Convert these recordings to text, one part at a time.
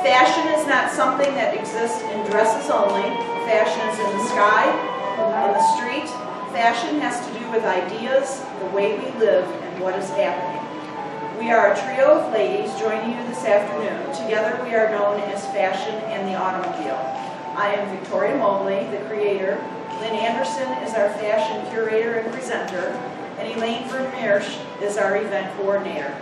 Fashion is not something that exists in dresses only. Fashion is in the sky, in the street. Fashion has to do with ideas, the way we live, and what is happening. We are a trio of ladies joining you this afternoon. Together we are known as Fashion and the Automobile. I am Victorian Mobley, the creator. Lynn Anderson is our fashion curator and presenter, and Elaine Vermeersch is our event coordinator.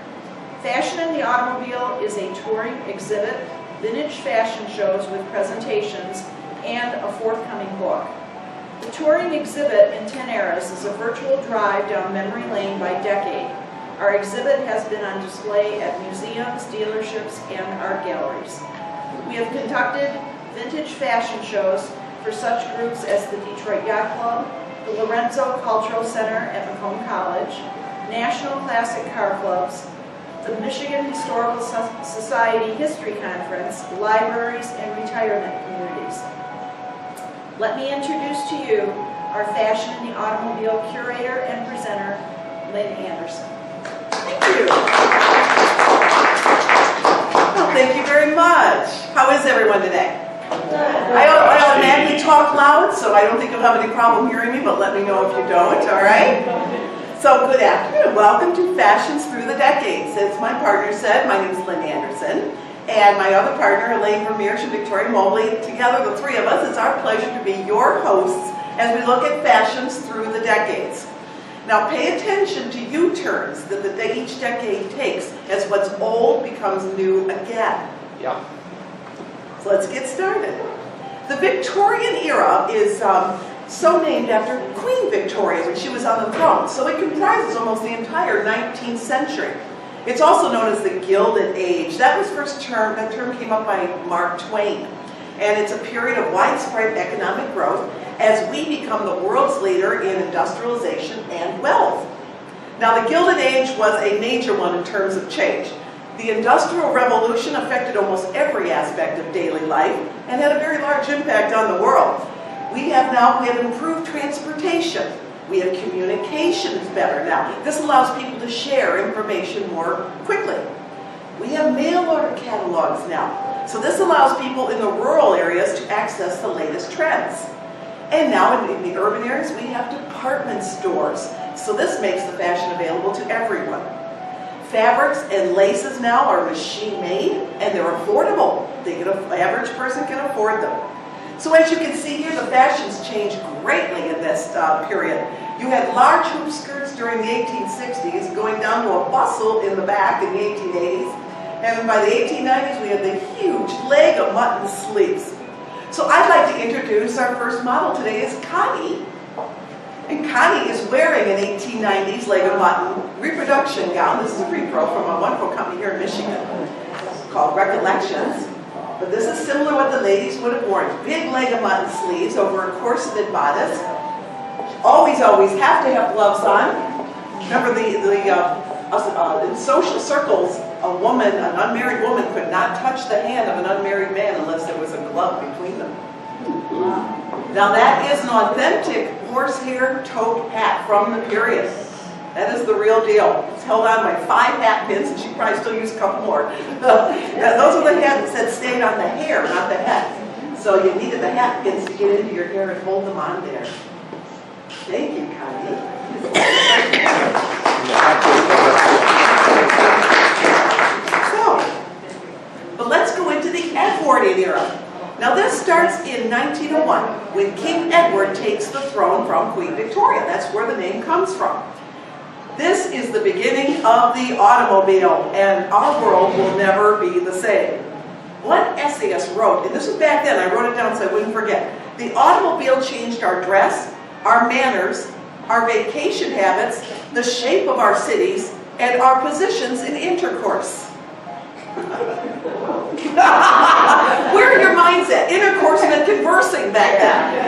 Fashion and the Automobile is a touring exhibit, vintage fashion shows with presentations, and a forthcoming book. The touring exhibit in 10 Eras is a virtual drive down memory lane by decade. Our exhibit has been on display at museums, dealerships, and art galleries. We have conducted vintage fashion shows for such groups as the Detroit Yacht Club, the Lorenzo Cultural Center at Macomb College, National Classic Car Clubs, the Michigan Historical Society History Conference, libraries, and retirement communities. Let me introduce to you our Fashion and the Automobile curator and presenter, Lynn Anderson. Thank you. Well, thank you very much. How is everyone today? I automatically talk loud, so I don't think you'll have any problem hearing me, but let me know if you don't, all right? So, good afternoon. Welcome to Fashions Through the Decades. As my partner said, my name is Lynn Anderson, and my other partner, Elaine Vermeersch and Victorian Mobley. Together, the three of us, it's our pleasure to be your hosts as we look at fashions through the decades. Now, pay attention to U-turns that each decade takes as what's old becomes new again. Yeah. So let's get started. The Victorian Era is so named after Queen Victoria when she was on the throne. So it comprises almost the entire 19th century. It's also known as the Gilded Age. That term came up by Mark Twain. And it's a period of widespread economic growth as we become the world's leader in industrialization and wealth. Now, the Gilded Age was a major one in terms of change. The Industrial Revolution affected almost every aspect of daily life and had a very large impact on the world. We have improved transportation. We have communications better now. This allows people to share information more quickly. We have mail order catalogs now. So this allows people in the rural areas to access the latest trends. And now in the urban areas, we have department stores. So this makes the fashion available to everyone. Fabrics and laces now are machine-made, and they're affordable. The average person can afford them. So as you can see here, the fashions changed greatly in this period. You had large hoop skirts during the 1860s, going down to a bustle in the back in the 1880s. And by the 1890s, we had the huge leg of mutton sleeves. So I'd like to introduce our first model today is Connie. And Connie is wearing an 1890s leg of mutton reproduction gown. This is a repro from a wonderful company here in Michigan called Recollections. But this is similar to what the ladies would have worn. Big leg of mutton sleeves over a corseted bodice. Always have to have gloves on. Remember, in social circles, an unmarried woman could not touch the hand of an unmarried man unless there was a glove between them. Now that is an authentic horsehair toque hat from the period. That is the real deal. It's held on by 5 hat pins, and she probably still used a couple more. Those are the hats that stayed on the hair, not the head. So you needed the hat pins to get into your hair and hold them on there. Thank you, Connie. But let's go into the Edwardian era. Now this starts in 1901 when King Edward takes the throne from Queen Victoria. That's where the name comes from. This is the beginning of the automobile, and our world will never be the same. One essayist wrote, and this was back then, I wrote it down so I wouldn't forget, the automobile changed our dress, our manners, our vacation habits, the shape of our cities, and our positions in intercourse. Where are your minds at? Intercourse and conversing back then.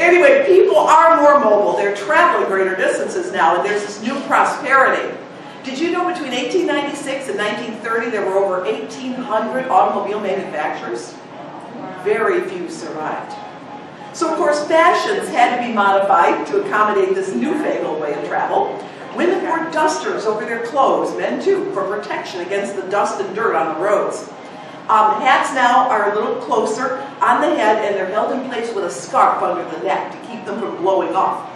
Anyway, people are more mobile. They're traveling greater distances now, and there's this new prosperity. Did you know between 1896 and 1930 there were over 1,800 automobile manufacturers? Very few survived. So of course fashions had to be modified to accommodate this newfangled way of travel. Women wore dusters over their clothes, men too, for protection against the dust and dirt on the roads. Hats now are a little closer on the head, and they're held in place with a scarf under the neck to keep them from blowing off.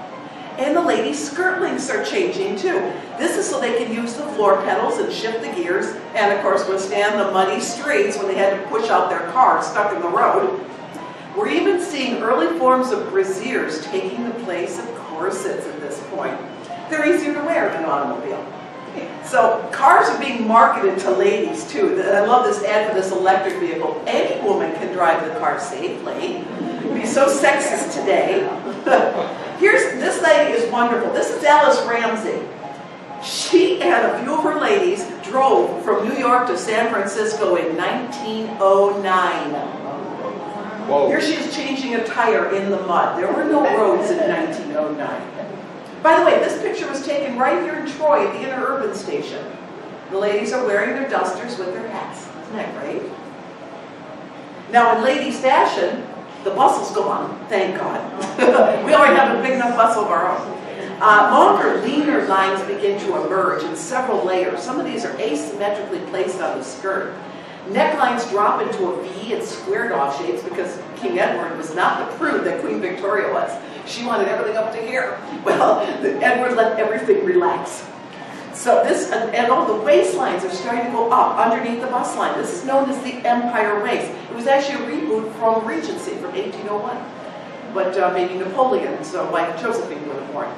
And the ladies' skirt lengths are changing too. This is so they can use the floor pedals and shift the gears, and of course withstand the muddy streets when they had to push out their cars stuck in the road. We're even seeing early forms of brassieres taking the place of corsets at this point. They're easier to wear than an automobile. So cars are being marketed to ladies too. And I love this ad for this electric vehicle. Any woman can drive the car safely. It'd be so sexist today. This lady is wonderful. This is Alice Ramsey. She and a few of her ladies drove from New York to San Francisco in 1909. Whoa. Here she is changing a tire in the mud. There were no roads in 1909. By the way, this picture was taken right here in Troy at the interurban station. The ladies are wearing their dusters with their hats. Isn't that great? Now in ladies' fashion, the bustle's gone, thank God. We already have a big enough bustle of our own. Longer, leaner lines begin to emerge in several layers. Some of these are asymmetrically placed on the skirt. Necklines drop into a V and squared off shapes because King Edward was not the prude that Queen Victoria was. She wanted everything up to here. Well, Edward let everything relax. So this, and all the waistlines are starting to go up underneath the bust line. This is known as the Empire waist. It was actually a reboot from Regency from 1801. But maybe Napoleon's wife Josephine would have worn.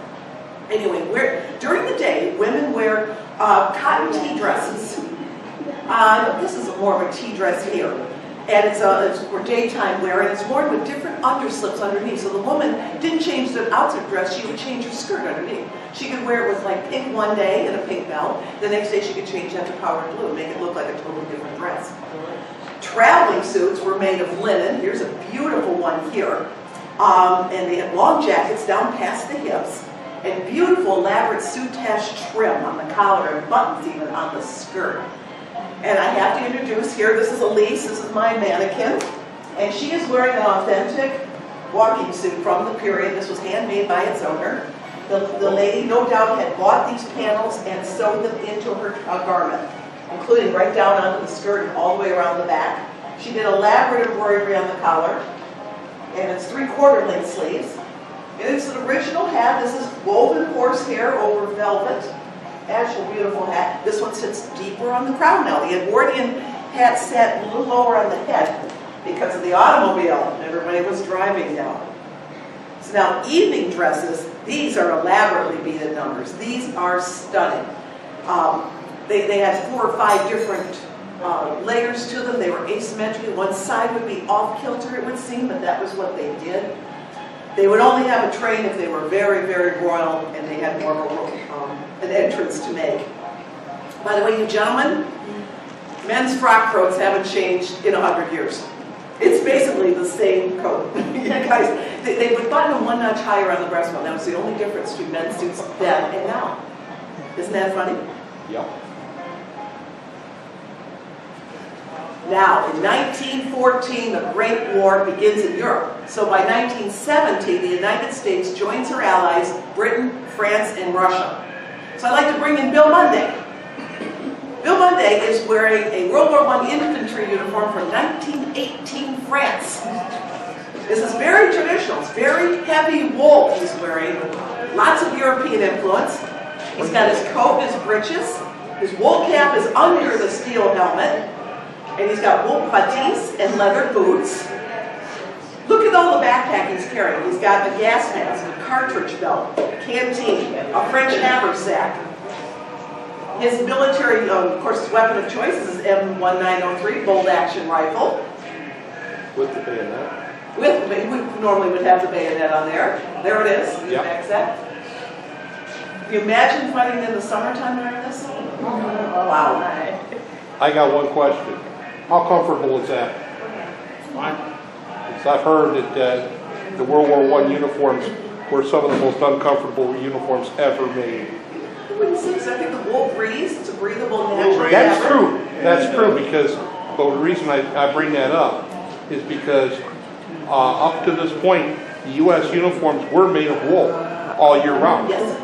Anyway, during the day, women wear cotton tea dresses. This is more of a tea dress here. And it's for daytime wear, and it's worn with different underslips underneath. So the woman didn't change the outer dress, she would change her skirt underneath. She could wear it with like pink one day and a pink belt. The next day she could change that to powder blue and make it look like a totally different dress. Traveling suits were made of linen. Here's a beautiful one here. And they had long jackets down past the hips, and beautiful elaborate soutache trim on the collar and buttons even on the skirt. And I have to introduce here, this is Elise, this is my mannequin, and she is wearing an authentic walking suit from the period. This was handmade by its owner. The lady, no doubt, had bought these panels and sewed them into her garment, including right down onto the skirt and all the way around the back. She did elaborate embroidery on the collar, and it's 3/4 length sleeves. And it's an original hat. This is woven horsehair over velvet. Actual beautiful hat. This one sits deeper on the crown now. The Edwardian hat sat a little lower on the head because of the automobile. Everybody was driving now. So now evening dresses, these are elaborately beaded numbers. These are stunning. They had 4 or 5 different layers to them. They were asymmetrical. One side would be off kilter, it would seem, but that was what they did. They would only have a train if they were very, very royal and they had more of an entrance to make. By the way, you gentlemen, men's frock coats haven't changed in 100 years. It's basically the same coat. Yeah, guys, they would button them 1 notch higher on the breastbone. That was the only difference between men's suits then and now. Isn't that funny? Yep. Now, in 1914, the Great War begins in Europe. So by 1970, the United States joins her allies, Britain, France, and Russia. So I'd like to bring in Bill Monday. Bill Monday is wearing a World War I infantry uniform from 1918 France. This is very traditional. It's very heavy wool he's wearing. Lots of European influence. He's got his coat, his breeches. His wool cap is under the steel helmet. And he's got wool puttees and leather boots. Look at all the backpack he's carrying. He's got a gas mask, a cartridge belt, a canteen, a French haversack. His military, of course, his weapon of choice is his M1903 bolt-action rifle. With the bayonet. We normally would have the bayonet on there. There it is. Yep. Can you imagine fighting in the summertime wearing this? Oh, wow. I got one question. How comfortable is that? Fine. Because I've heard that the World War I uniforms were some of the most uncomfortable uniforms ever made. I wouldn't say so. I think the wool breeze, it's a breathable natural That's fabric. true. That's true because, but the reason I bring that up is because up to this point, the U.S. uniforms were made of wool all year round. Yes.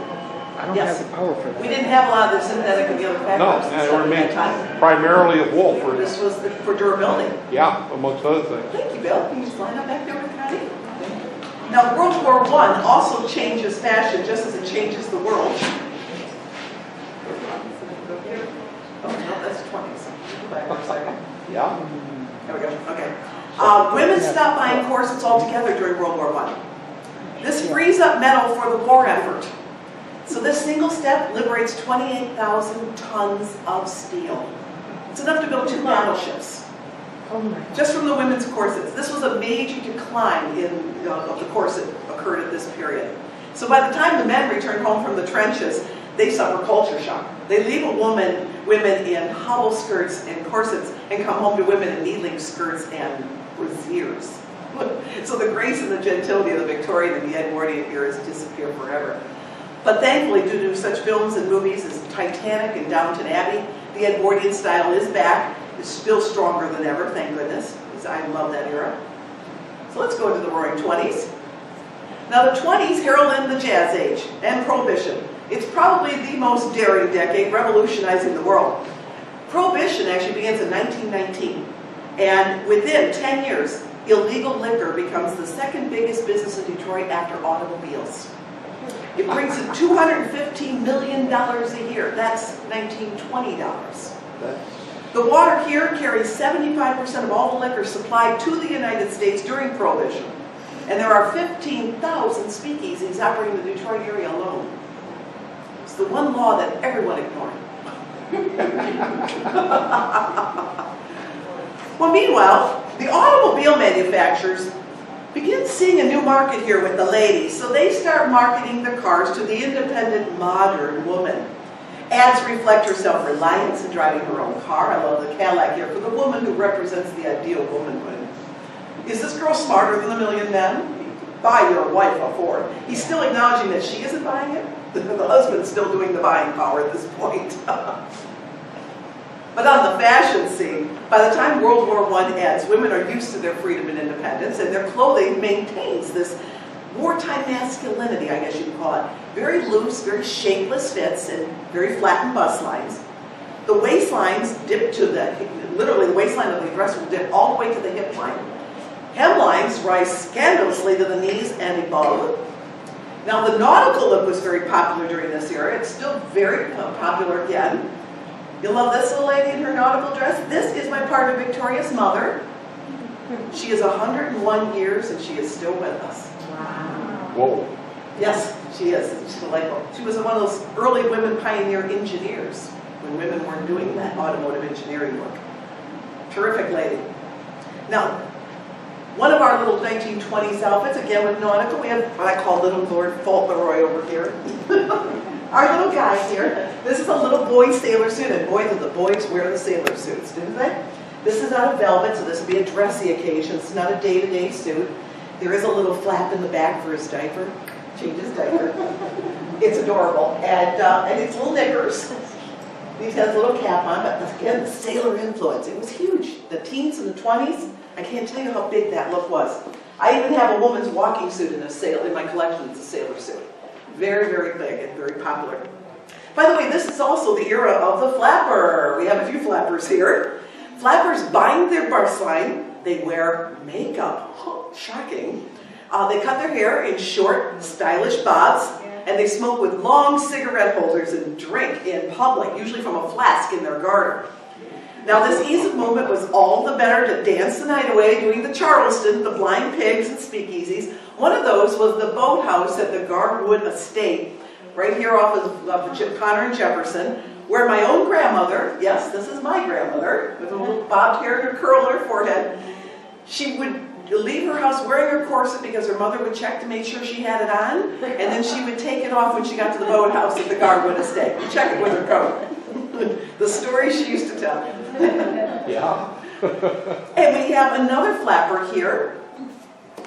I don't have the power for that. We didn't have a lot of the synthetic and the other No, fabrics and and they stuff were at made that time. primarily of wool for, This was for durability. yeah, amongst other things. Thank you, Bill. Can you just line up back there with Connie? Now, World War I also changes fashion just as it changes the world. Oh, no, that's 20s. Go back for a second. Yeah. There we go. Okay. Women stopped buying corsets altogether during World War I. This frees up metal for the war effort. So this single step liberates 28,000 tons of steel. It's enough to build 2 battleships. Oh my. Just from the women's corsets. This was a major decline of the corset occurred at this period. So by the time the men returned home from the trenches, they suffer culture shock. They leave women in hobble skirts and corsets and come home to women in needling skirts and brassieres. So the grace and the gentility of the Victorian and the Edwardian eras disappear forever. But thankfully, due to such films and movies as Titanic and Downton Abbey, the Edwardian style is back. It's still stronger than ever, thank goodness, because I love that era. So let's go into the Roaring 20s. Now the 20s heralded the Jazz Age and Prohibition. It's probably the most daring decade, revolutionizing the world. Prohibition actually begins in 1919, and within 10 years, illegal liquor becomes the second biggest business in Detroit after automobiles. It brings in $215 million a year. That's $1920. The water here carries 75% of all the liquor supplied to the United States during Prohibition. And there are 15,000 speakeasies operating in the Detroit area alone. It's the one law that everyone ignored. Well, meanwhile, the automobile manufacturers begin seeing a new market here with the ladies, so they start marketing the cars to the independent, modern woman. Ads reflect her self-reliance in driving her own car. I love the Cadillac here for the woman who represents the ideal womanhood. Is this girl smarter than a million men? Buy your wife a Ford. He's still acknowledging that she isn't buying it. The husband's still doing the buying power at this point. But on the fashion scene, by the time World War I ends, women are used to their freedom and independence, and their clothing maintains this wartime masculinity, I guess you could call it. Very loose, very shapeless fits, and very flattened bust lines. The waistlines dip to literally the waistline of the dress will dip all the way to the hip line. Hemlines rise scandalously to the knees and above. Now the nautical look was very popular during this era. It's still very popular again. You'll love this little lady in her nautical dress. This is my partner Victoria's mother. She is 101 years and she is still with us. Wow. Whoa. Yes, she is. She's delightful. She was one of those early women pioneer engineers when women weren't doing that automotive engineering work. Terrific lady. Now, one of our little 1920s outfits, again with nautical, we have what I call Little Lord Fauntleroy over here. Our little guy here. This is a little boy sailor suit, and boy, did the boys wear the sailor suits, didn't they? This is out of velvet, so this will be a dressy occasion. It's not a day-to-day suit. There is a little flap in the back for his diaper. Change his diaper. It's adorable. And it's little knickers. He has a little cap on, but again, the sailor influence. It was huge. The teens and the 20s, I can't tell you how big that look was. I even have a woman's walking suit in my collection. It's a sailor suit. Very, very big and very popular. By the way, this is also the era of the flapper. We have a few flappers here. Flappers bind their bust line. They wear makeup. Oh, shocking. They cut their hair in short, stylish bobs, and they smoke with long cigarette holders and drink in public, usually from a flask in their garter. Now, this ease of movement was all the better to dance the night away, doing the Charleston, the blind pigs, and speakeasies. One of those was the boathouse at the Garwood Estate, right here off of Connor and Jefferson, where my own grandmother, yes, this is my grandmother, with a little bobbed hair and a curl on her forehead, she would leave her house wearing her corset because her mother would check to make sure she had it on, and then she would take it off when she got to the boathouse at the Garwood Estate. Check it with her coat. The story she used to tell. Yeah. And we have another flapper here.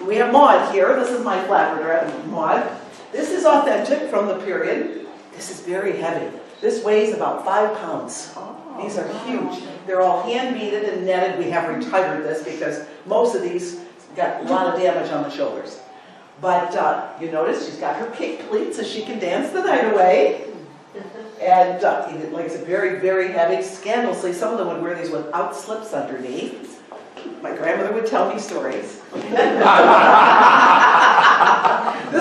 We have Maud here. This is my flapper dress, Maud. This is authentic from the period. This is very heavy. This weighs about 5 pounds. These are huge. They're all hand beaded and netted. We have retired this because most of these got a lot of damage on the shoulders. But you notice she's got her kick pleat so she can dance the night away. And like I said, very, very heavy, scandalously. Some of them would wear these without slips underneath. My grandmother would tell me stories. This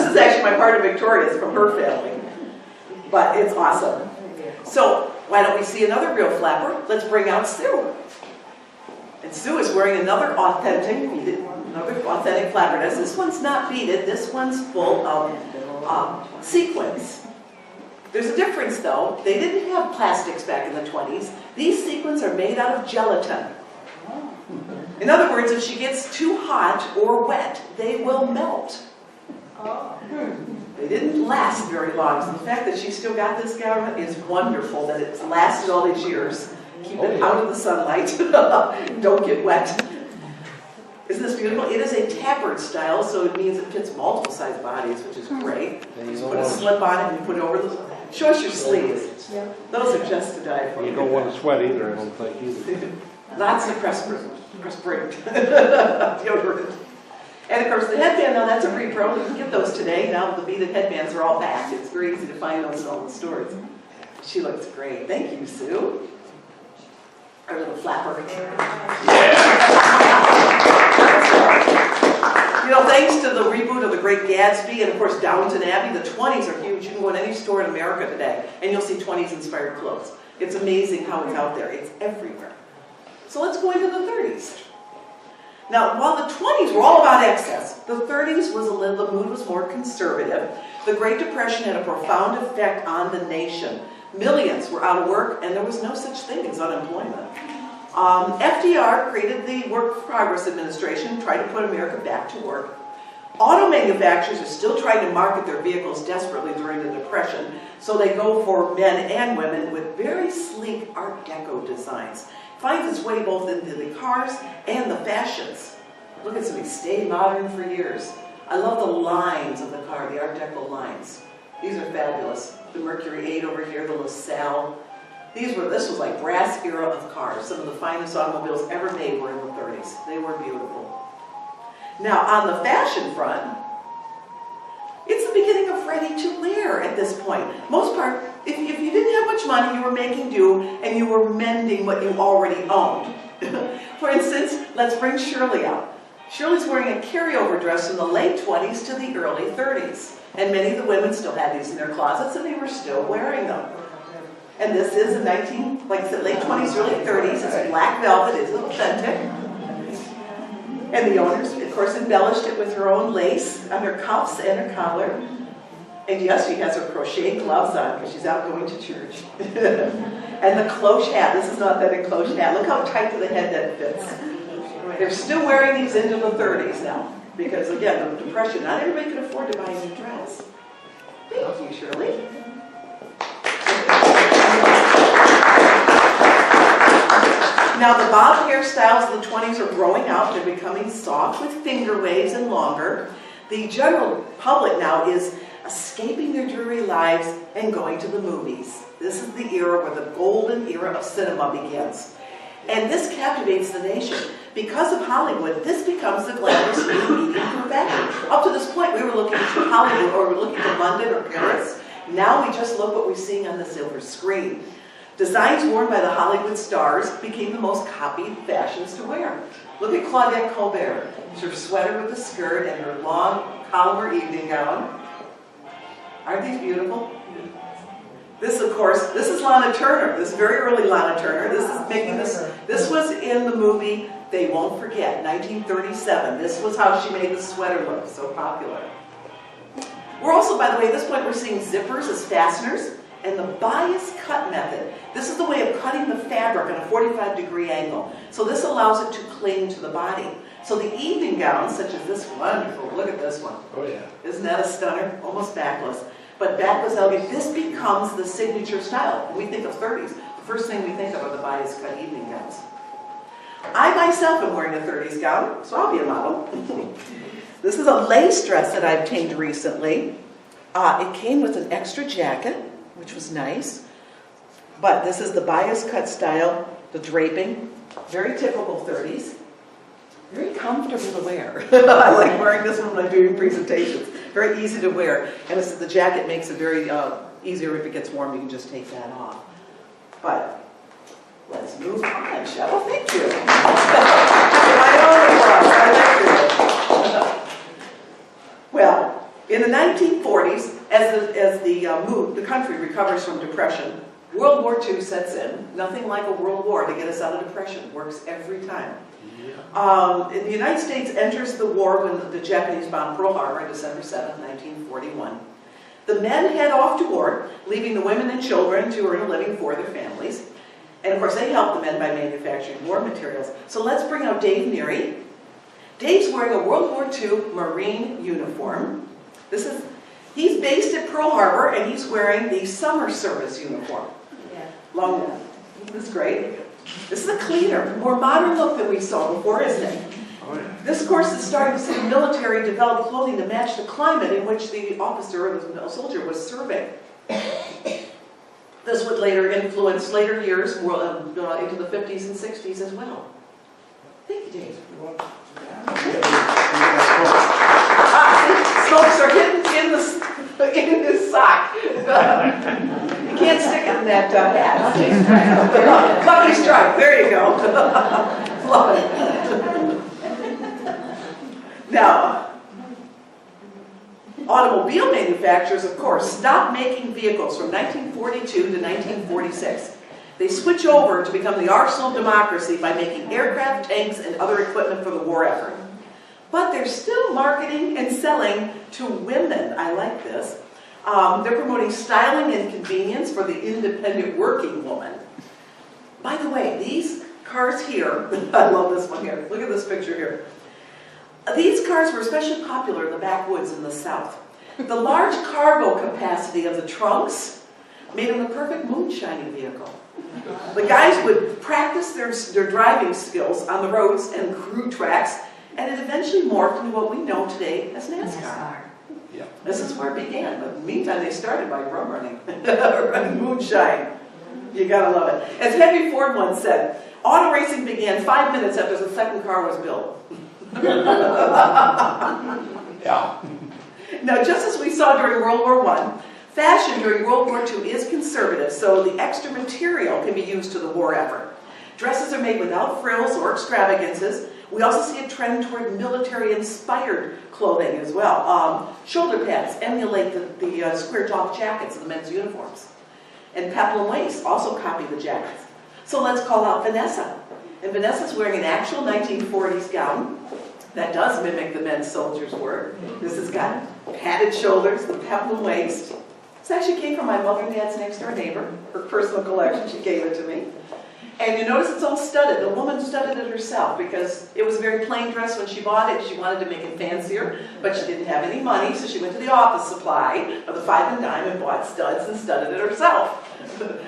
is actually my part of Victoria's from her family. But it's awesome. So why don't we see another real flapper? Let's bring out Sue. And Sue is wearing another authentic flapperness. This one's not beaded. This one's full of sequins. There's a difference though. They didn't have plastics back in the 20s. These sequins are made out of gelatin. In other words, if she gets too hot or wet, they will melt. They didn't last very long. So the fact that she still got this gown is wonderful, that it's lasted all these years. Keep it out of the sunlight. Don't get wet. Isn't this beautiful? It is a tapered style, so it means it fits multiple size bodies, which is great. Just put a slip on it and you put it over the... Show us your sleeves. Those are just to die for. You don't want to sweat either, I don't think, either. Lots of perspirant. Deodorant. And of course the headband, now that's a repro. You can get those today. Now the beaded headbands are all back. It's very easy to find those in all the stores. She looks great. Thank you, Sue. Our little flapper. You know, thanks to the reboot of The Great Gatsby and of course Downton Abbey, the 20s are huge. You can go in any store in America today and you'll see 20s inspired clothes. It's amazing how it's out there. It's everywhere. So let's go into the 30s. Now, while the 20s were all about excess, the 30s was the mood was more conservative. The Great Depression had a profound effect on the nation. Millions were out of work, and there was no such thing as unemployment. FDR created the Work Progress Administration, tried to put America back to work. Auto manufacturers are still trying to market their vehicles desperately during the Depression, so they go for men and women with very sleek Art Deco designs. Finds its way both into the cars and the fashions. Look at something, stayed modern for years. I love the lines of the car, the Art Deco lines. These are fabulous. The Mercury 8 over here, the LaSalle. This was like brass era of cars. Some of the finest automobiles ever made were in the 30s. They were beautiful. Now, on the fashion front, it's the beginning of ready-to-wear at this point. Most part, if you didn't have much money, you were making do, and you were mending what you already owned. For instance, let's bring Shirley out. Shirley's wearing a carryover dress from the late 20s to the early 30s. And many of the women still had these in their closets, and they were still wearing them. And this is a late 20s, early 30s. It's black velvet. It's authentic. And the owners, of course, embellished it with her own lace on her cuffs and her collar. And yes, she has her crochet gloves on because she's out going to church. And the cloche hat. This is an authentic cloche hat. Look how tight to the head that fits. They're still wearing these into the 30s now. Because again, the Depression, not everybody could afford to buy a new dress. Thank you, Shirley. Now the bob hairstyles of the 20s are growing out. They're becoming soft with finger waves and longer. The general public now is escaping their dreary lives and going to the movies. This is the era where the golden era of cinema begins. And this captivates the nation. Because of Hollywood, this becomes the glamorous new medium for fashion. Up to this point, we were looking to Hollywood, or we were looking to London or Paris. Now we just look what we're seeing on the silver screen. Designs worn by the Hollywood stars became the most copied fashions to wear. Look at Claudette Colbert. Her sweater with the skirt and her long collar evening gown. Aren't these beautiful? This, of course, this is Lana Turner. This very early Lana Turner. This was in the movie They Won't Forget, 1937. This was how she made the sweater look so popular. We're also, by the way, at this point, we're seeing zippers as fasteners and the bias cut method. This is the way of cutting the fabric at a 45-degree angle. So this allows it to cling to the body. So the evening gowns, such as this wonderful, look at this one. Oh yeah. Isn't that a stunner? Almost backless. But backless elegant, this becomes the signature style. When we think of 30s, the first thing we think of are the bias cut evening gowns. I myself am wearing a 30s gown, so I'll be a model. This is a lace dress that I obtained recently. It came with an extra jacket, which was nice. But this is the bias cut style, the draping, very typical 30s. very comfortable to wear. I like wearing this one when I'm doing presentations. Very easy to wear. And the jacket makes it very easier if it gets warm, you can just take that off. But let's move on, shall we? Thank you. My own applause. I like it. Well, in the 1940s, as the country recovers from depression, World War II sets in. Nothing like a world war to get us out of depression. Works every time. The United States enters the war when the Japanese bomb Pearl Harbor on December 7, 1941. The men head off to war, leaving the women and children to earn a living for their families. And of course, they help the men by manufacturing war materials. So let's bring out Dave Neary. Dave's wearing a World War II Marine uniform. He's based at Pearl Harbor, and he's wearing the summer service uniform. Long, this is great. This is a cleaner, more modern look than we saw before, isn't it? Oh, yeah. This, of course, is starting to see the military develop clothing to match the climate in which the officer or the soldier was serving. This would later influence later years into the 50s and 60s as well. Thank you, Dave. Smokes are hidden in his sock. You can't stick it in that hat. Lucky strike. There you go. Love it. Now, automobile manufacturers, of course, stopped making vehicles from 1942 to 1946. They switch over to become the arsenal of democracy by making aircraft, tanks, and other equipment for the war effort. But they're still marketing and selling to women. I like this. They're promoting styling and convenience for the independent working woman. By the way, these cars here, I love this one here. Look at this picture here. These cars were especially popular in the backwoods in the South. The large cargo capacity of the trunks made them the perfect moonshining vehicle. The guys would practice their driving skills on the roads and crude tracks, and it eventually morphed into what we know today as NASCAR. Yeah. This is where it began, but in the meantime they started by rum running, running moonshine. You gotta love it. As Henry Ford once said, auto racing began 5 minutes after the second car was built. Yeah. Now, just as we saw during World War I, fashion during World War II is conservative, so the extra material can be used to the war effort. Dresses are made without frills or extravagances. We also see a trend toward military-inspired clothing as well. Shoulder pads emulate the square-top jackets of the men's uniforms. And peplum waist also copy the jackets. So let's call out Vanessa. And Vanessa's wearing an actual 1940s gown that does mimic the men's soldiers wore. This has got padded shoulders, the peplum waist. This actually came from my mother and dad's next-door neighbor, her personal collection. She gave it to me. And you notice it's all studded. The woman studded it herself because it was a very plain dress when she bought it. She wanted to make it fancier, but she didn't have any money, so she went to the office supply of the 5 and dime and bought studs and studded it herself.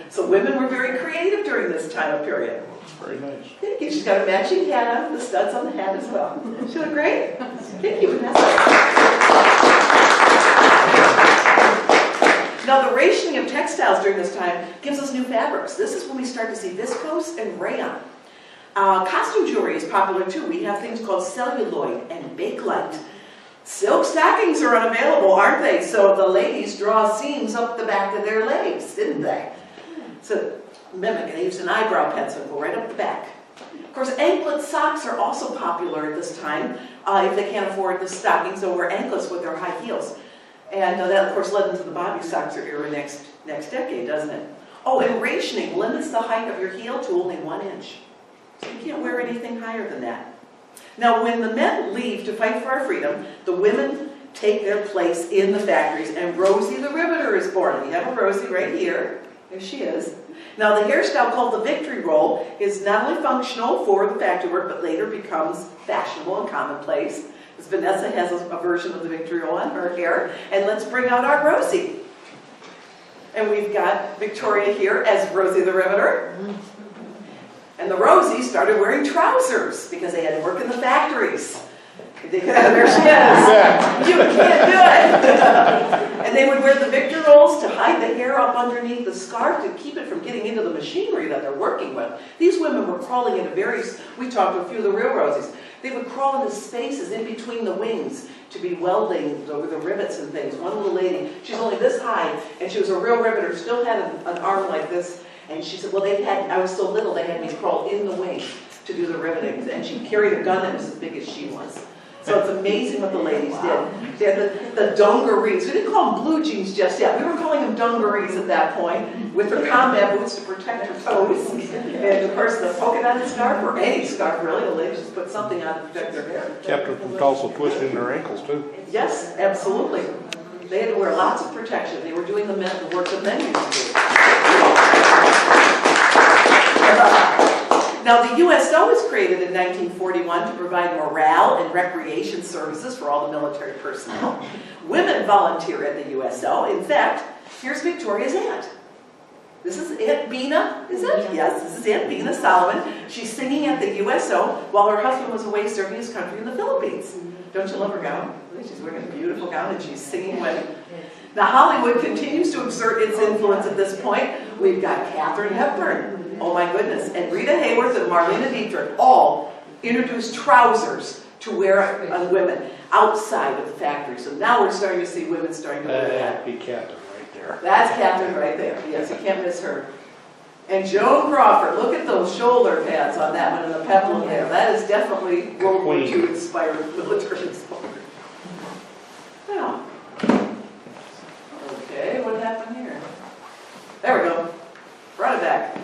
So women were very creative during this time period. Very nice. Thank you. She's got a matching hat on, the studs on the hat as well. She look great. Thank you, Vanessa. Now, the rationing of textiles during this time gives us new fabrics. This is when we start to see viscose and rayon. Costume jewelry is popular too. We have things called celluloid and bakelite. Silk stockings are unavailable, aren't they? So the ladies draw seams up the back of their legs, didn't they? So mimic, they used an eyebrow pencil, go right up the back. Of course, anklet socks are also popular at this time. If they can't afford the stockings, they'll wear anklets with their high heels. And that, of course, led into the bobby soxer era next decade, doesn't it? Oh, and rationing limits the height of your heel to only 1 inch. So you can't wear anything higher than that. Now, when the men leave to fight for our freedom, the women take their place in the factories, and Rosie the Riveter is born. We have a Rosie right here. There she is. Now, the hairstyle called the victory roll is not only functional for the factory work, but later becomes fashionable and commonplace. Vanessa has a version of the victory roll on her hair. And let's bring out our Rosie. And we've got Victoria here as Rosie the Riveter. And the Rosie started wearing trousers because they had to work in the factories. There she is. You can't do it. And they would wear the victory rolls to hide the hair up underneath the scarf to keep it from getting into the machinery that they're working with. These women were crawling into we talked to a few of the real Rosies. They would crawl into spaces in between the wings to be welding the rivets and things. One little lady, she's only this high, and she was a real riveter, still had an arm like this. And she said, well, I was so little, they had me crawl in the wings to do the riveting. And she carried a gun that was as big as she was. So it's amazing what the ladies did. They had the dungarees. We didn't call them blue jeans just yet. We were calling them dungarees at that point, with their combat boots to protect her toes. And of course, the polka dotted scarf, or any scarf really, the ladies just put something on to protect their hair. Kept them from also twisting their ankles too. Yes, absolutely. They had to wear lots of protection. They were doing the work that men used to do. Now, the USO was created in 1941 to provide morale and recreation services for all the military personnel. Women volunteer at the USO. In fact, here's Victoria's aunt. This is Aunt Bina, is it? Yes, this is Aunt Bina Solomon. She's singing at the USO while her husband was away serving his country in the Philippines. Don't you love her gown? She's wearing a beautiful gown and she's singing with. Now, Hollywood continues to exert its influence at this point. We've got Katharine Hepburn. Oh my goodness. And Rita Hayworth and Marlene Dietrich all introduced trousers to wear on women outside of the factory. So now we're starting to see women starting to wear that. That'd be Katharine right there. That's Katharine right there. Yes, you can't miss her. And Joan Crawford, look at those shoulder pads on that one and the peplum there. That is definitely World War II inspired military exposure. Now, okay, what happened here? There we go. Brought it back.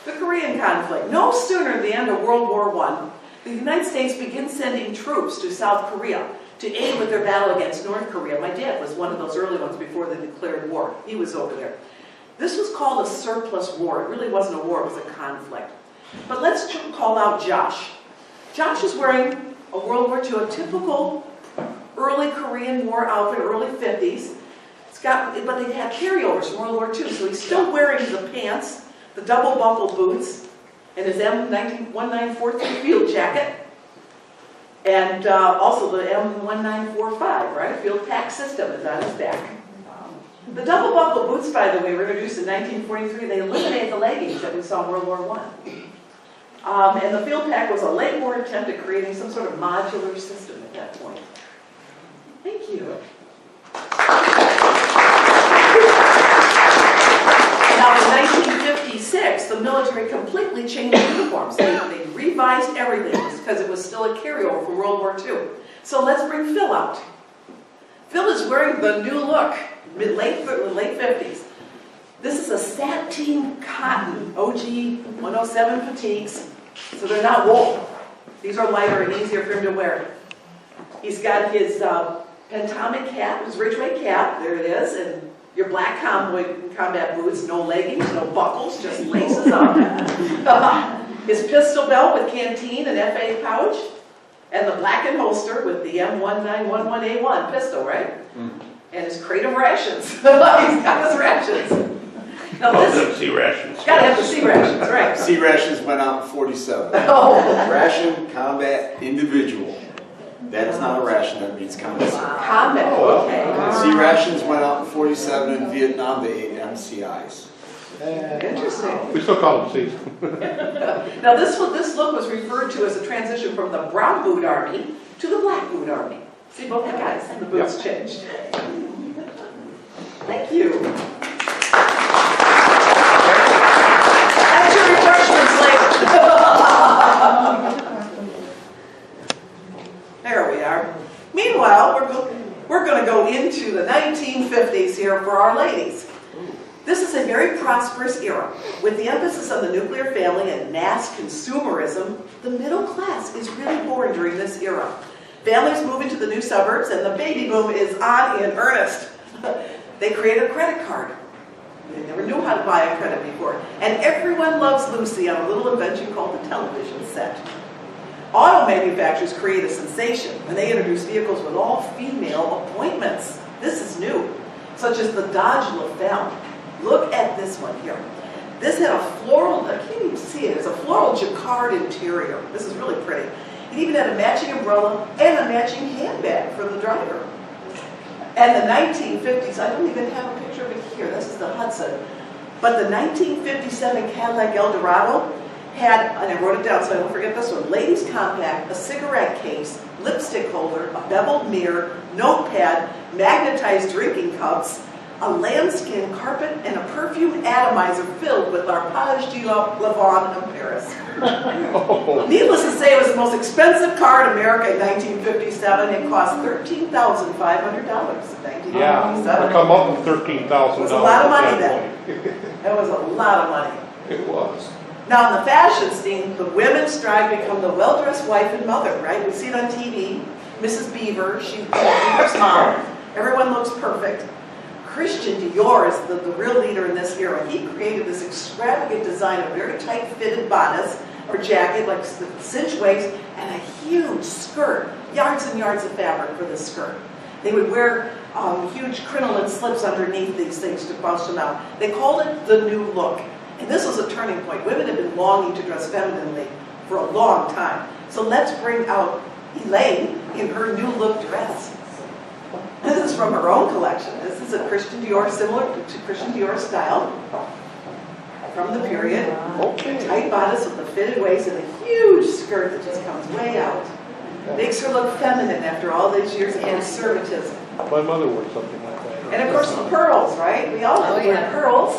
The Korean conflict. No sooner than the end of World War I, the United States began sending troops to South Korea to aid with their battle against North Korea. My dad was one of those early ones before they declared war. He was over there. This was called a surplus war. It really wasn't a war, it was a conflict. But let's call out Josh. Josh is wearing a World War II, a typical early Korean War outfit, early 50s. But they had carryovers from World War II, so he's still wearing the pants, the double buckle boots, and his M1943 field jacket, and also the M1945, right? Field pack system is on his back. The double buckle boots, by the way, were introduced in 1943. They eliminated the leggings that we saw in World War I. And the field pack was a late war attempt at creating some sort of modular system at that point. Thank you. Now, in 1956, the military completely changed uniforms. They revised everything because it was still a carryover from World War II. So let's bring Phil out. Phil is wearing the new look, late 50s. This is a sateen cotton OG 107 fatigues, so they're not wool. These are lighter and easier for him to wear. He's got his pentomic cap, his Ridgeway cap, there it is, and your black combat boots, no leggings, no buckles, just laces up. His pistol belt with canteen and FA pouch, and the blackened holster with the M1911A1 pistol, right? And his crate of rations. He's got his rations. Now this, C rations. gotta have the C rations, right? C rations went out in 47. Oh. Ration, combat, individual. That's not a ration, that means combat. Combat, okay. C rations went out in 47 in Vietnam, they ate MCIs. Interesting. We still call them C's. Now this look was referred to as a transition from the brown boot army to the black boot army. See, both the guys, the boots changed. Thank you. That's your refreshments later. There we are. Meanwhile, we're going to go into the 1950s here for our ladies. This is a very prosperous era. With the emphasis on the nuclear family and mass consumerism, the middle class is really born during this era. Families move into the new suburbs and the baby boom is on in earnest. They create a credit card. They never knew how to buy a credit before. And everyone loves Lucy on a little invention called the television set. Auto manufacturers create a sensation when they introduce vehicles with all-female appointments. This is new, such as the Dodge LaFemme. Look at this one here. This had a floral, I can't even see it, it's a floral jacquard interior. This is really pretty. It even had a matching umbrella and a matching handbag for the driver. And the 1950s, I don't even have a picture of it here, this is the Hudson. But the 1957 Cadillac Eldorado had, and I wrote it down so I don't forget this one, ladies compact, a cigarette case, lipstick holder, a beveled mirror, notepad, magnetized drinking cups, a lambskin carpet, and a perfume atomizer filled with Arpege de Lavon of Paris. Needless to say, it was the most expensive car in America in 1957. It cost $13,500 in 1957. Yeah, come up with $13,000. It was a lot of money then. It was a lot of money. It was. Now, in the fashion scene, the women strive to become the well-dressed wife and mother, right? We see it on TV. Mrs. Beaver, she's Beaver's mom. Everyone looks perfect. Christian Dior is the real leader in this era. He created this extravagant design of very tight-fitted bodice or jacket, like the cinch waist, and a huge skirt, yards and yards of fabric for the skirt. They would wear huge crinoline slips underneath these things to bust them out. They called it the new look. And this was a turning point. Women have been longing to dress femininely for a long time. So let's bring out Elaine in her new look dress. This is from her own collection. This is a Christian Dior, similar to Christian Dior style from the period. Okay. Tight bodice with a fitted waist and a huge skirt that just comes way out. Makes her look feminine after all these years of conservatism. My mother wore something like that. And of course the pearls, right? We all know pearls.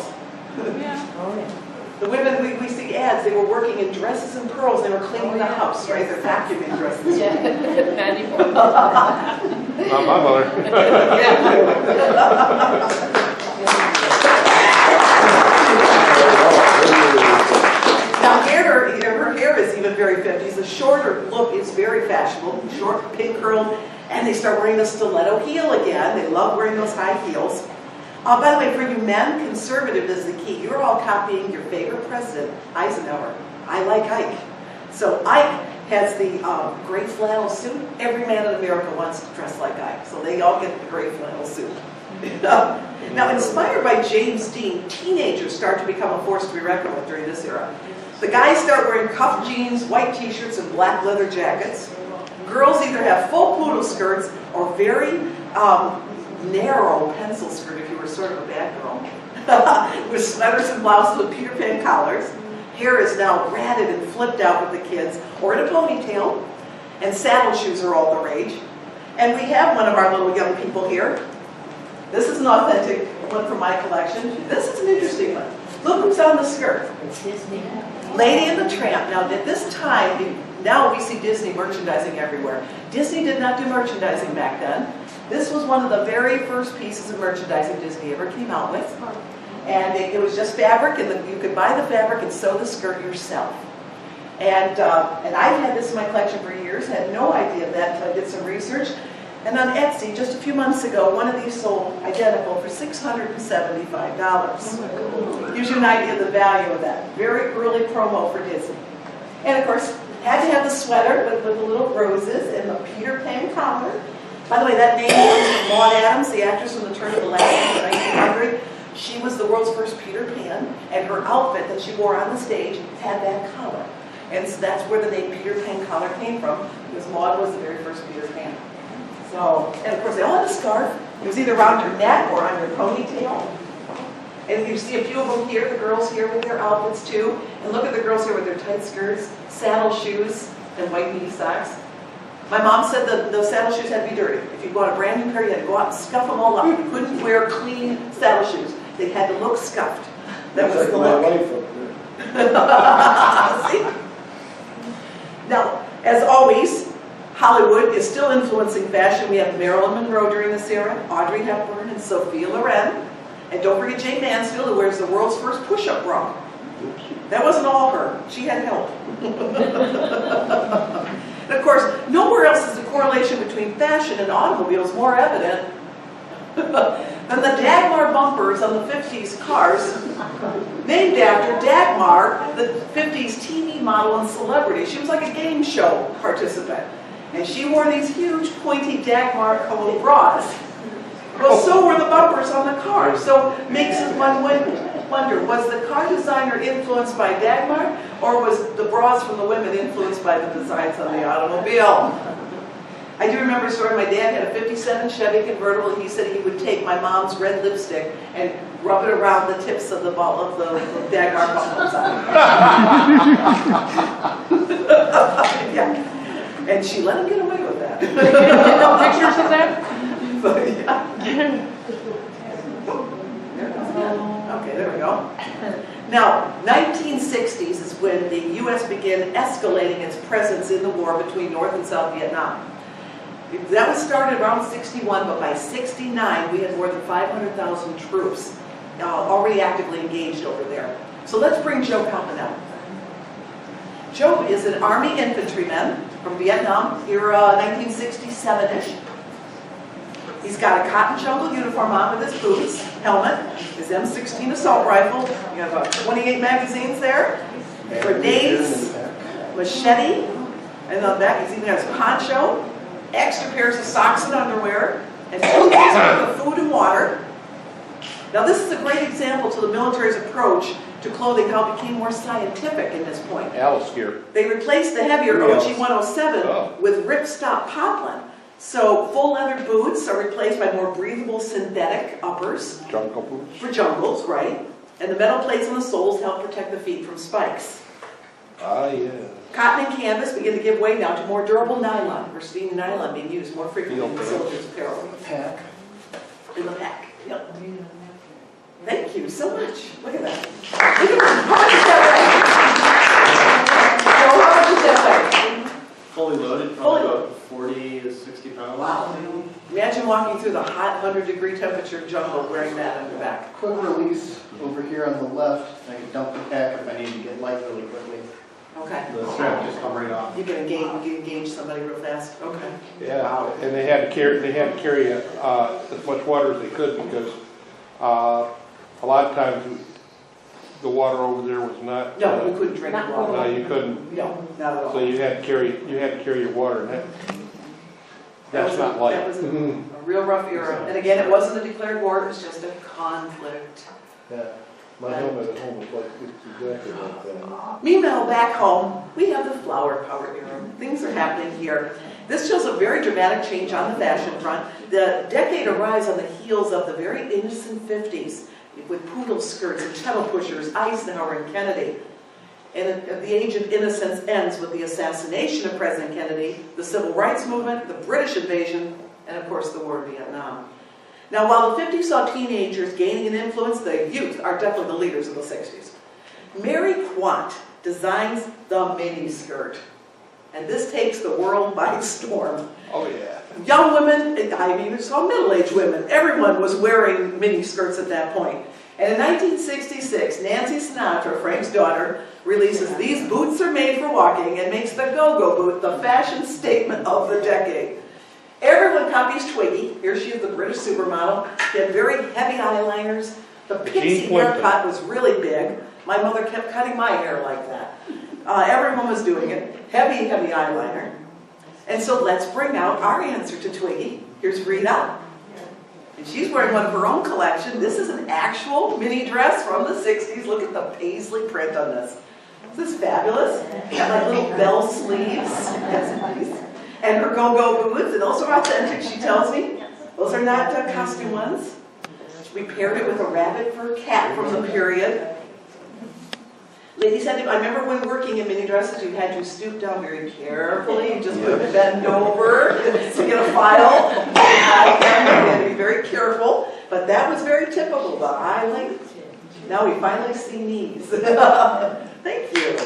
The women, we see ads, they were working in dresses and pearls. They were cleaning the house, right? They're vacuuming dresses. Not my mother. Now her hair is even very 50s. The shorter look is very fashionable. Short, pin curled, and they start wearing the stiletto heel again. They love wearing those high heels. By the way, for you men, conservative is the key. You're all copying your favorite president, Eisenhower. I like Ike. So Ike has the gray flannel suit. Every man in America wants to dress like Ike. So they all get the gray flannel suit. Now, inspired by James Dean, teenagers start to become a force to be reckoned with during this era. The guys start wearing cuffed jeans, white t-shirts, and black leather jackets. Girls either have full poodle skirts or very narrow pencil skirt if you were sort of a bad girl, with sweaters and blouses with Peter Pan collars. Hair is now ratted and flipped out with the kids, or in a ponytail, and saddle shoes are all the rage. And we have one of our little young people here. This is an authentic one from my collection. This is an interesting one. Look who's on the skirt. It's Disney. Lady and the Tramp. Now, at this time, now we see Disney merchandising everywhere. Disney did not do merchandising back then. This was one of the very first pieces of merchandising Disney ever came out with. And it was just fabric, and you could buy the fabric and sew the skirt yourself. And I've had this in my collection for years, had no idea of that until I did some research. And on Etsy, just a few months ago, one of these sold identical for $675. Gives you an idea of the value of that. Very early promo for Disney. And of course, had to have the sweater with the little roses and the Peter Pan collar. By the way, that name comes from Maud Adams, the actress from the turn of the last century, 1900. She was the world's first Peter Pan, and her outfit that she wore on the stage had that collar. And so that's where the name Peter Pan collar came from, because Maud was the very first Peter Pan. So, and of course they all had a scarf. It was either around your neck or on your ponytail. And you see a few of them here, the girls here with their outfits too. And look at the girls here with their tight skirts, saddle shoes, and white knee socks. My mom said that those saddle shoes had to be dirty. If you bought a brand new pair, you had to go out and scuff them all up. You couldn't wear clean saddle shoes. They had to look scuffed. That was the look. See? Now, as always, Hollywood is still influencing fashion. We have Marilyn Monroe during this era, Audrey Hepburn, and Sophia Loren. And don't forget Jane Mansfield, who wears the world's first push-up bra. That wasn't all her. She had help. And of course, nowhere else is the correlation between fashion and automobiles more evident than the Dagmar bumpers on the 50s cars, named after Dagmar, the 50s TV model and celebrity. She was like a game show participant. And she wore these huge, pointy Dagmar colored bras. Well, so were the bumpers on the car. So makes one wonder, was the car designer influenced by Dagmar, or was the bras from the women influenced by the designs on the automobile? I do remember a story. My dad had a 57 Chevy convertible. He said he would take my mom's red lipstick and rub it around the tips of the ball of the daggone buttons on. Yeah. And she let him get away with that. No pictures of that? But, yeah. Okay, there we go. Now, 1960s is when the U.S. began escalating its presence in the war between North and South Vietnam. That was started around 61, but by 69 we had more than 500,000 troops already actively engaged over there. So let's bring Joe Coppin out. Joe is an Army infantryman from Vietnam, era 1967-ish. He's got a cotton jungle uniform on with his boots, helmet, his M16 assault rifle. You have about 28 magazines there, grenades, machete, and on the back he's even got his poncho, extra pairs of socks and underwear, and the food and water. Now this is a great example to the military's approach to clothing, how it became more scientific at this point. Alice gear. They replaced the heavier OG 107 with ripstop poplin. So full leather boots are replaced by more breathable synthetic uppers. Jungle boots. For jungles, right? And the metal plates on the soles help protect the feet from spikes. Ah, yeah. Cotton and canvas begin to give way now to more durable nylon. We're seeing nylon being used more frequently in soldiers' apparel. The pack. In the pack. Yep. Thank you so much. Look at that. Look at that. How much is that weigh? Joe, how much is that weigh? Fully loaded, Fully probably about 40 to 60 pounds. Wow. Imagine walking through the hot 100-degree temperature jungle wearing that on your back. Quick release over here on the left. I can dump the pack if I need to get light really quickly. Okay. The strap just come right off. You can engage somebody real fast. Okay. Yeah, and they had to carry as much water as they could because a lot of times the water over there was not. No, you couldn't drink the water. No, you couldn't. No, not at all. So you had to carry your water, and that's not light. That was a real rough era. And again, it wasn't a declared war, it was just a conflict. Yeah, my helmet at home was like, it's exactly like that. Meanwhile, back home, we have the flower power era. Things are happening here. This shows a very dramatic change on the fashion front. The decade arrives on the heels of the very innocent 50s with poodle skirts and kettle pushers, Eisenhower and Kennedy. And the age of innocence ends with the assassination of President Kennedy, the Civil Rights Movement, the British invasion, and of course the War in Vietnam. Now, while the 50s saw teenagers gaining an influence, the youth are definitely the leaders of the 60s. Mary Quant designs the mini skirt. And this takes the world by storm. Oh yeah. Young women, I mean, it's all middle-aged women. Everyone was wearing mini skirts at that point. And in 1966, Nancy Sinatra, Frank's daughter, releases These Boots Are Made for Walking and makes the go-go boot the fashion statement of the decade. Everyone copies Twiggy. Here she is, the British supermodel. She had very heavy eyeliners. The pixie haircut was really big. My mother kept cutting my hair like that. Everyone was doing it. Heavy, heavy eyeliner. And so let's bring out our answer to Twiggy. Here's Rita. And she's wearing one of her own collection. This is an actual mini dress from the 60s. Look at the paisley print on this. This is fabulous. Got like little bell sleeves. That's nice. And her go-go boots. And those are authentic, she tells me. Those are not costume ones. We paired it with a rabbit fur cat from the period. Ladies had to, I remember when working in mini dresses, you had to stoop down very carefully. You just couldn't bend over to get a file. You had to be very careful. But that was very typical, the eye length. Now we finally see knees. Thank you.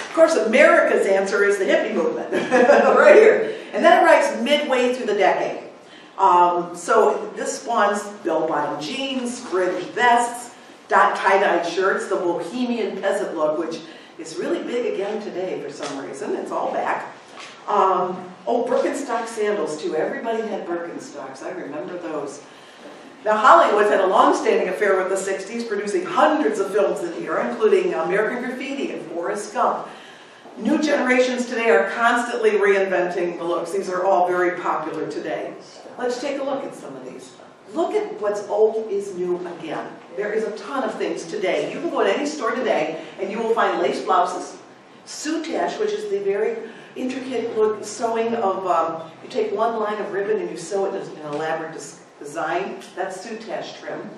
Of course, America's answer is the hippie movement, right here. And that arrives midway through the decade. So this spawns bell-bottom jeans, fringed vests, tie-dyed shirts, the bohemian peasant look, which is really big again today for some reason. It's all back. Birkenstock sandals too. Everybody had Birkenstocks. I remember those. Now Hollywood had a long-standing affair with the 60s, producing hundreds of films in the era, including American Graffiti and Forrest Gump. New generations today are constantly reinventing the looks. These are all very popular today. Let's take a look at some of these. Look at what's old is new again. There is a ton of things today. You can go to any store today and you will find lace blouses, Soutache, which is the very intricate look sewing of, you take one line of ribbon and you sew it in an elaborate design. That's soutache trim.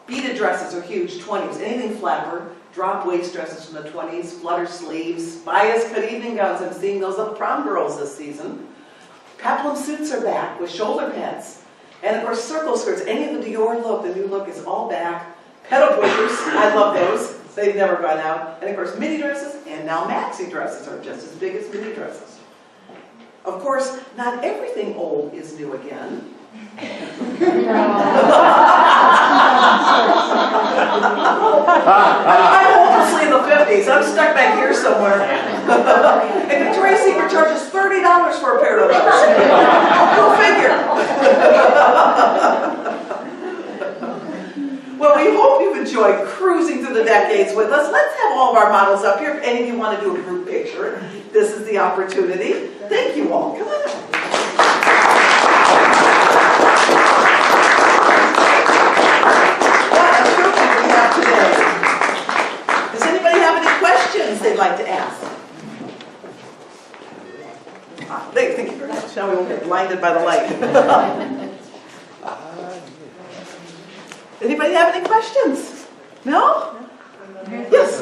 Beaded dresses are huge, 20s. Anything flapper. Drop waist dresses from the 20s. Flutter sleeves. Bias cut evening gowns. I'm seeing those up prom girls this season. Peplum suits are back with shoulder pads. And of course, circle skirts. Any of the Dior look, the new look is all back. Pedal pushers, I love those. They've never gone out. And of course, mini dresses and now maxi dresses are just as big as mini dresses. Of course, not everything old is new again. I'm hopelessly in the 50s. I'm stuck back here somewhere. And Victoria's Secret charges $30 for a pair of those. Go figure. Well, we hope you've enjoyed cruising through the decades with us. Let's have all of our models up here. If any of you want to do a group picture, this is the opportunity. Thank you all. Come on up. Does anybody have any questions they'd like to ask? Thank you very much. Now we won't get blinded by the light. Anybody have any questions? No? Yes?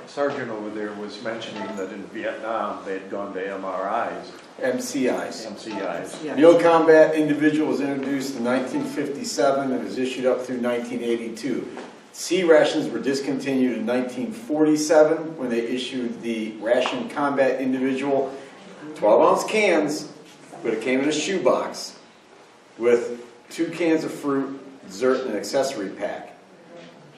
Sergeant over there was mentioning that in Vietnam they had gone to MRIs. MCIs. MCIs. Yeah. Meal Combat Individual was introduced in 1957 and was issued up through 1982. C rations were discontinued in 1947 when they issued the Ration Combat Individual 12-ounce cans, but it came in a shoebox with 2 cans of fruit, dessert, and an accessory pack.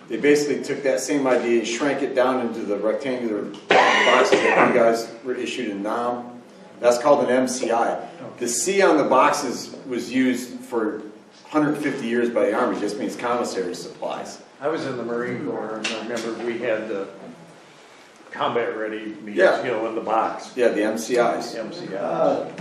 They basically took that same idea and shrank it down into the rectangular boxes that you guys were issued in Nam. That's called an MCI. The C on the boxes was used for 150 years by the Army, just means commissary supplies. I was in the Marine Corps and I remember we had the combat ready meals, Yeah. you know, in the box. Yeah, the MCIs. MCI.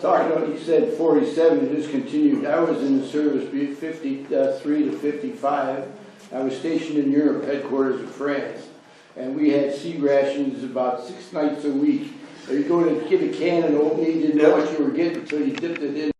Talking about, you said 47 discontinued. I was in the service 53 to 55. I was stationed in Europe, headquarters of France, and we had C rations about 6 nights a week. You go to get a can and open it, you didn't know what you were getting until you dipped it in.